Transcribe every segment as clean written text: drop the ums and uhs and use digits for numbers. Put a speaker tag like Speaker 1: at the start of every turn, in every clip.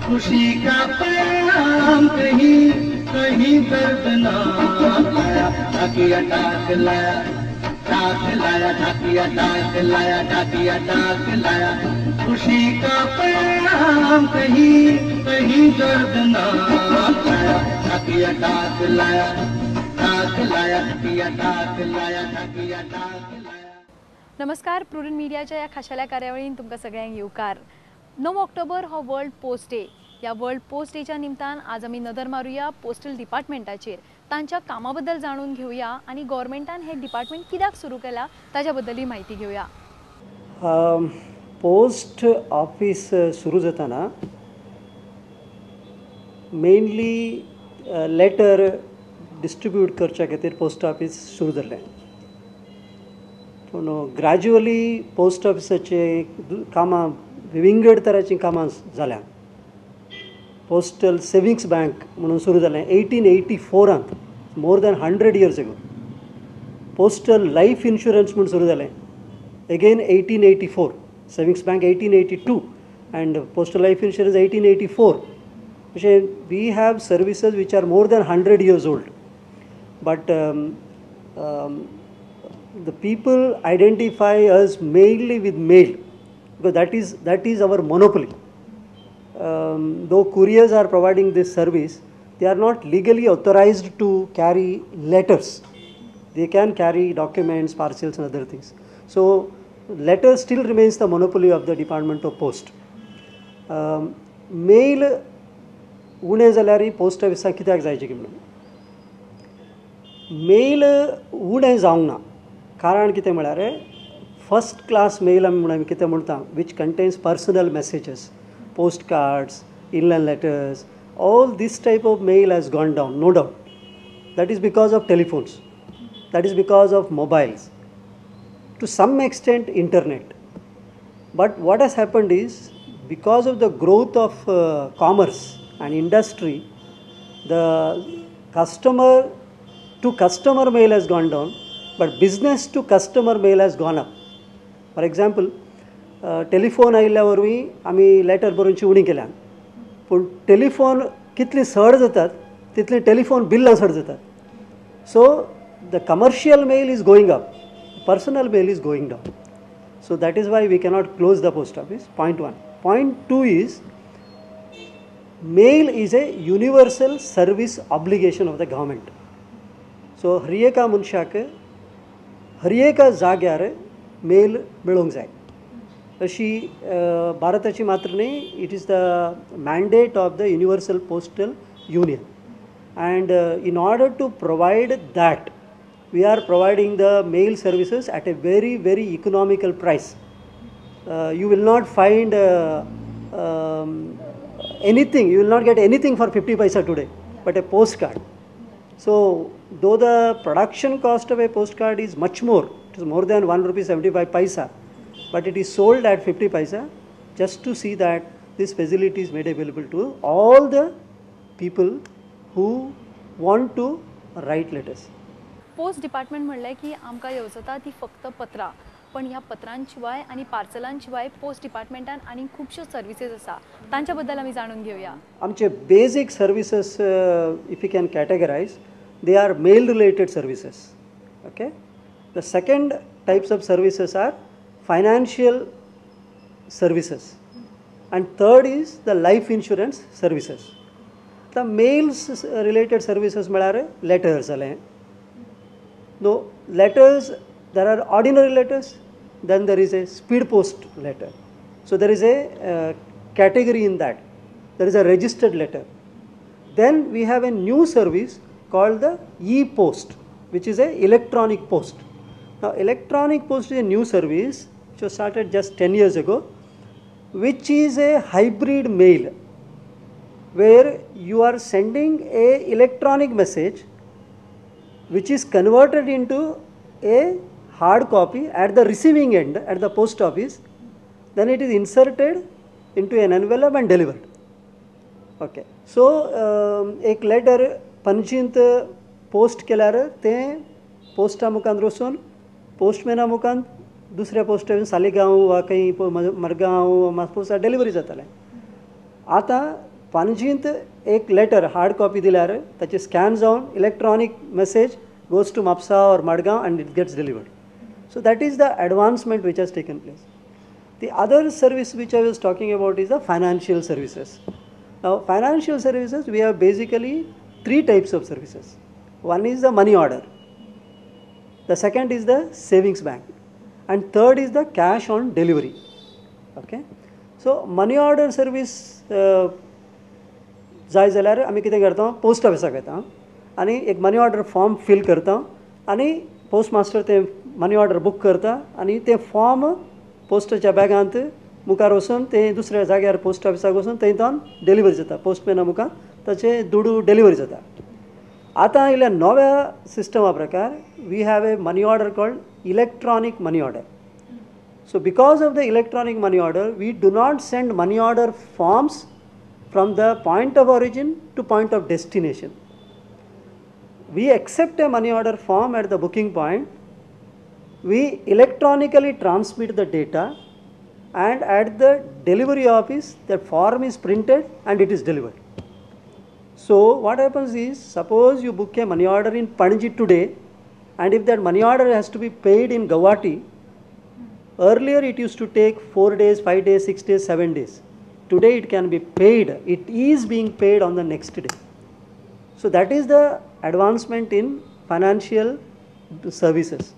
Speaker 1: खुशी का पैगाम कहीं कहीं दर्द ना लाया, ढाकिया डाक लाया, डाक लाया, ढाकिया डाक लाया, ढाकिया डाक लाया। खुशी का पैगाम कहीं कहीं दर्द ना लाया, ढाकिया डाक लाया, डाक लाया, ढाकिया डाक लाया, ढाकिया डाक लाया।
Speaker 2: नमस्कार, प्रुडंट मिडियाच्या या खाशेल्या कार्यावळीन तुमकां सगळ्यांक येवकार। 9 ऑक्टोबर हो वर्ल्ड पोस्ट डे। या वर्ल्ड पोस्ट डेच्या निमतान आज आमी नदर मारूया पोस्टल डिपार्टमेंटाचेर, तांच्या कामाबद्दल जाणून घेऊया आणि गव्हर्नमेंटान हे डिपार्टमेंट कित्याक सुरू केला ताच्या बद्दलही माहिती घेऊया।
Speaker 3: पोस्ट ऑफिस सुरू जाताना मेनली लेटर डिस्ट्रीब्यूट करच्या खातीर पोस्ट ऑफिस सुरू जाल्लें, पूण ग्रॅज्युअली पोस्ट ऑफिसाचे कामां विंगड तरांची कामां जाल्या। पोस्टल सेविंग्स बँक म्हणून सुरू जालें 1884, more than 100 years ago। Postal life insurance म्हणून सुरू जालें again 1884, savings bank 1882 and postal life insurance 1884। अशें we have services which are more than 100 years old, but the people identify us mainly with mail because that is our monopoly. Though couriers are providing this service, they are not legally authorized to carry letters. They can carry documents, parcels and other things. So letter still remains the monopoly of the Department of Post. Mail उणे जाल्यार post ऑफिसाक कित्याक जायचें की म्हणून mail उणें जावंक ना। कारण कितें म्हळ्यार फर्स्ट क्लास मेल आमी कितें म्हणटा which contains personal messages, post cards, inland letters, all these type of mail has gone down, no doubt. That is because of telephones, that is because of mobiles, to some extent internet. But what has happened is because of the growth of commerce and industry, the customer to customer mail has gone down, but business to customer mail has gone up. For example, telephone आयिल्ल्या वरवीं आमी letter बरोवनची उणी केल्या, पूण telephone कितली चड जातात तितली टेलिफोन बिल्लां चड जातात। So the commercial mail is going up, personal mail is going down. So that is why we cannot close the post office. Point 1. Point 2 is mail is a universal service obligation of the government. So हर एका मनशाक हर एका जाग्यार mail मेळोंक जाय अशी भारताची मात्र न्ही, it is the mandate of the universal postal union. And in order to provide that, we are providing the mail services at a very, very economical price. You will not find anything, you will not get anything for 50 paisa today, but a postcard. So though the production cost of a postcard is much more, it is more than 1 rupee 75 paisa, but it is sold at 50 paisa just to see that this facility is made available to all the people who want to write letters.
Speaker 2: Post department म्हणलें की आमकां येवजता ती फक्त पत्रां, पण ह्या पत्रांशिवाय आनी पार्सलांशिवाय post डिपार्टमेंटान आनी खुबश्यो सर्विसेस आसा, तांच्या बद्दल आमी जाणून घेवया. आमचे
Speaker 3: basic services if you can categorise, they are mail related services. Okay, the second types of services are financial services and third is the life insurance services. The mails related services म्हळ्यार letters जालें. No, letters, there are ordinary letters, then there is a speed post letter. So there is a category in that. There is a registered letter. Then we have a new service called the e-post, which is a electronic post. Now electronic post is a new service which was started just 10 years ago, which is a hybrid mail where you are sending a electronic message which is converted into a hard copy at the receiving end at the post office. Then it is inserted into an envelope and delivered. Okay, so एक letter पंचींत post केल्यार तें पोस्टा मुखांत वचून पोस्टमॅना मुखांत दुसऱ्या पोस्टा सालिगांव वा खंय Madgaon Mapusa delivery जातालें. आतां पणजींत एक लेटर हार्ड कॉपी दिल्यार ताचे स्कॅन जावन electronic message goes to Mapsa or Madgaon and it gets delivered. So that is the advancement which has taken place. The other service which I was talking about is the financial services. Now financial services, we have basically three types of services. One is the money order, the second is the savings bank, and third is the cash on delivery. Okay, so money order service जाय जाल्यार आमी कितें करता, post ऑफिसाक येता आनी एक money order form fill करता आनी पोस्ट मास्टर ते मनी ऑर्डर बूक करता आनी ते फॉर्म पोस्टाच्या बॅगांत मुखार वचून ते दुसऱ्या जाग्यार पोस्ट ऑफिसाक वचून थंयच्यान डिलिव्हरी जाता. पोस्टमॅना मुखार ताचे दुडू डिलिव्हरी जाता. आतां आयल्या नव्या सिस्टमा प्रकार we have a money order called electronic money order. So because of the electronic money order, we do not send money order forms from the point of origin to point of destination. We accept a money order form at the booking point, we electronically transmit the data, and at the delivery office the form is printed and it is delivered. So what happens is, suppose you book a money order in Panji today, and if that money order has to be paid in Guwahati, earlier it used to take 4 days, 5 days, 6 days, 7 days. Today it can be paid, it is being paid on the next day. So that is the advancement in financial services.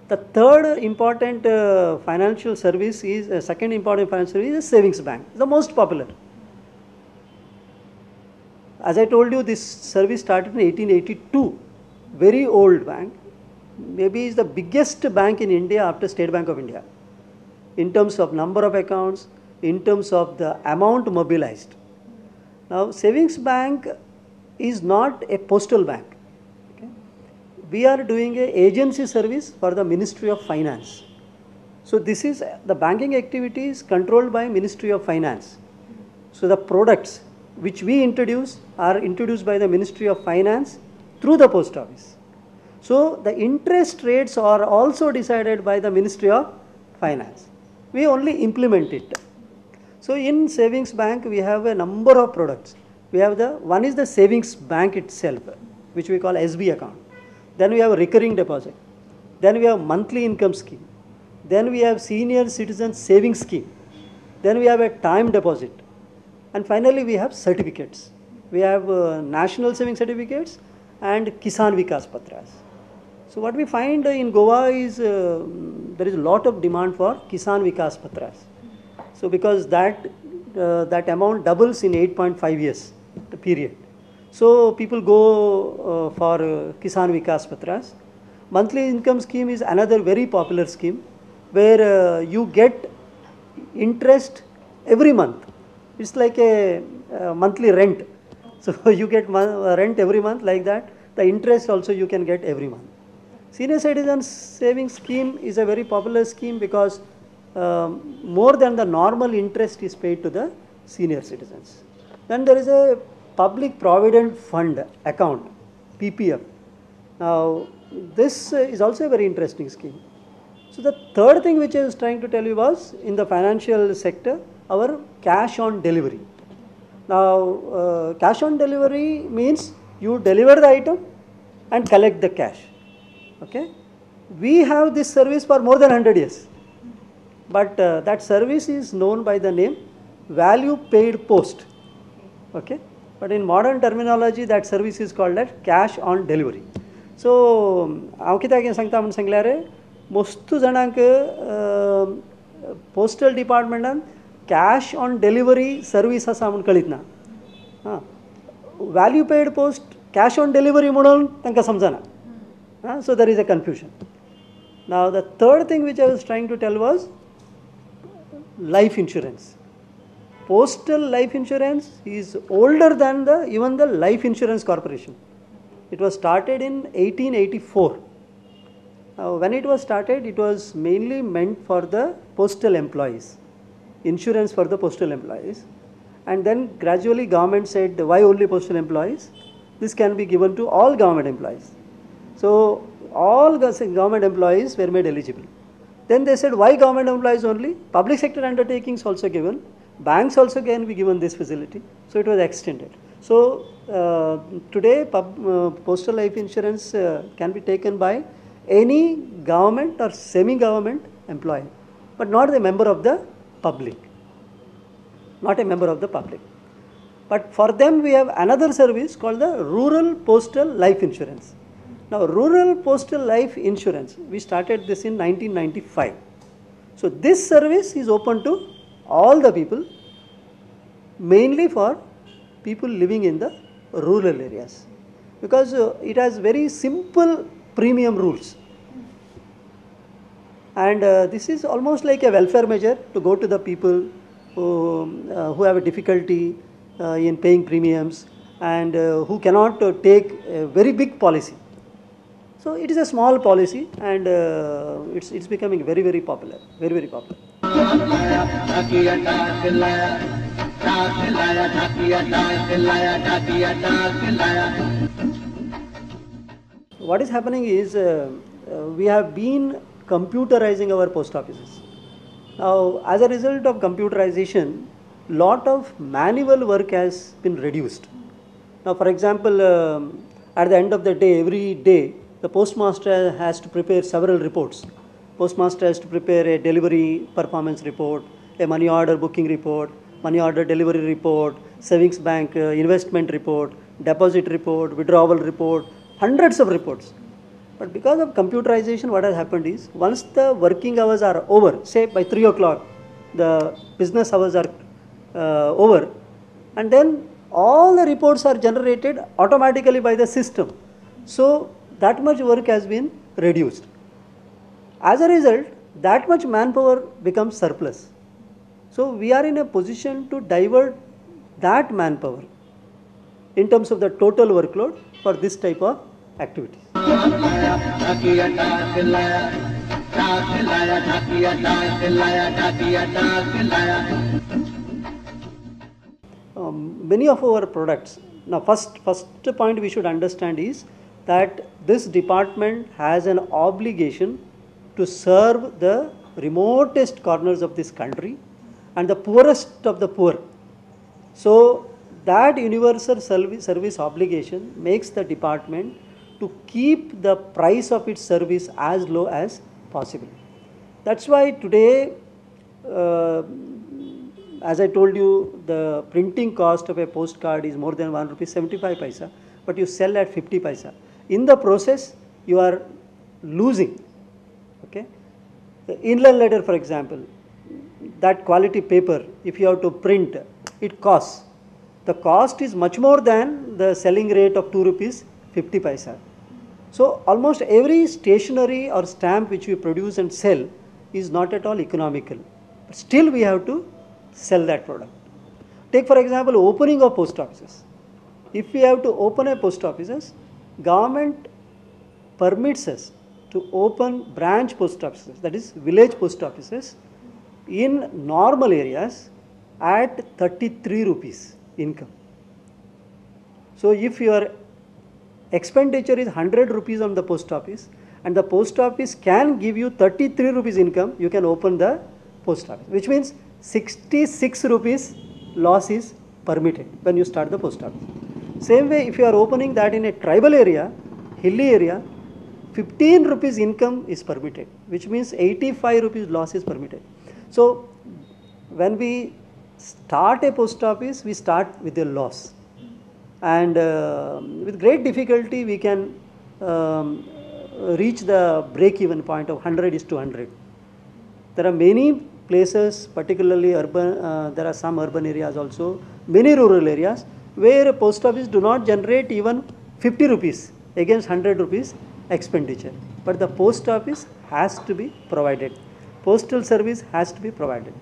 Speaker 3: The third important financial service is, second important financial service is savings bank, the most popular. As I told you, this service started in 1882, very old bank. Maybe is the biggest bank in India after State Bank of India, in terms of number of accounts, in terms of the amount mobilized. Now savings bank is not a postal bank. Okay? We are doing a agency service for the Ministry of Finance. So this is the banking activity is controlled by Ministry of Finance. So the products which we introduce are introduced by the Ministry of Finance through the post office. So the interest rates are also decided by the Ministry of Finance. We only implement it. So in savings bank we have a number of products. We have one is the savings bank itself, which we call SB account. Then we have a recurring deposit. Then we have monthly income scheme. Then we have senior citizen savings scheme. Then we have a time deposit. And finally we have certificates. We have national saving certificates and Kisan Vikas Patras. So what we find in Goa is there is a lot of demand for Kisan Vikas Patras. So because that amount doubles in 8.5 years, the period. So people go for Kisan Vikas Patras. Monthly income scheme is another very popular scheme where you get interest every month. It's like a monthly rent. So you get rent every month like that. The interest also you can get every month. Senior citizen savings scheme is a very popular scheme because more than the normal interest is paid to the senior citizens. Then there is a public provident fund account, PPF. Now this is also a very interesting scheme. So the third thing which I was trying to tell you was in the financial sector, our cash on delivery. Now cash on delivery means you deliver the item and collect the cash. Okay, we have this service for more than 100 years, but that service is known by the name value paid post. Okay, but in modern terminology that service is called as cash on delivery. So हांव कित्याक सांगता म्हणून सांगल्यार मोस्तू जाणांक postal डिपार्टमेंटान cash on delivery service आसा म्हणून कळीत ना. Value paid post cash on delivery म्हणून तांकां समजना. So there is a confusion. Now the third thing which I was trying to tell was life insurance. Postal life insurance is older than even the life insurance corporation. It was started in 1884. Now when it was started, it was mainly meant for the postal employees, insurance for the postal employees. And then gradually government said, why only postal employees? this can be given to all government employees. So all government employees were made eligible. Then they said, why government employees only? Public sector undertakings also given, banks also can be given this facility. So it was extended. So today postal life insurance can be taken by any government or semi-government employee, but not a member of the public. Not a member of the public. But for them we have another service called the Rural Postal Life Insurance. Now Rural Postal Life Insurance, we started this in 1995. So this service is open to all the people, mainly for people living in the rural areas, because it has very simple premium rules. And this is almost like a welfare measure to go to the people who have a difficulty in paying premiums and who cannot take a very big policy. So it is a small policy, and it's becoming very, very popular, very, very popular. What is happening is we have been computerizing our post offices. Now, as a result of computerization, lot of manual work has been reduced. Now, for example, at the end of the day, every day, the postmaster has to prepare several reports. Postmaster has to prepare a delivery performance report, a money order booking report, money order delivery report, savings bank investment report, deposit report, withdrawal report, hundreds of reports. But because of computerization, what has happened is, once the working hours are over, say by 3 o'clock, the business hours are over, and then all the reports are generated automatically by the system. So that much work has been reduced. As a result, that much manpower becomes surplus. So we are in a position to divert that manpower in terms of the total workload for this type of activities. Many of our products, now first point we should understand is that this department has an obligation to serve the remotest corners of this country and the poorest of the poor. So that universal service obligation makes the department to keep the price of its service as low as possible. That's why today, as I told you, the printing cost of a postcard is more than ₹1.75, but you sell at 50 paisa. In the process, you are losing. Okay? The inland letter, for example, that quality paper, if you have to print, it costs. The cost is much more than the selling rate of ₹2.50. So almost every stationery or stamp which we produce and sell is not at all economical. But still we have to sell that product. Take for example opening of post offices. If we have to open a post offices, government permits us to open branch post offices, that is village post offices, in normal areas at 33 rupees income. So if your expenditure is 100 rupees on the post office and the post office can give you 33 rupees income, you can open the post office, which means 66 rupees loss is permitted when you start the post office. Same way, if you are opening that in a tribal area, hilly area, 15 rupees income is permitted, which means 85 rupees loss is permitted. So when we start a post office, we start with a loss, and with great difficulty we can reach the break-even point of 100:100. There are many places, particularly urban, there are some urban areas also, many rural areas, where a post office do not generate even 50 rupees against 100 rupees expenditure. But the post office has to be provided. Postal service has to be provided.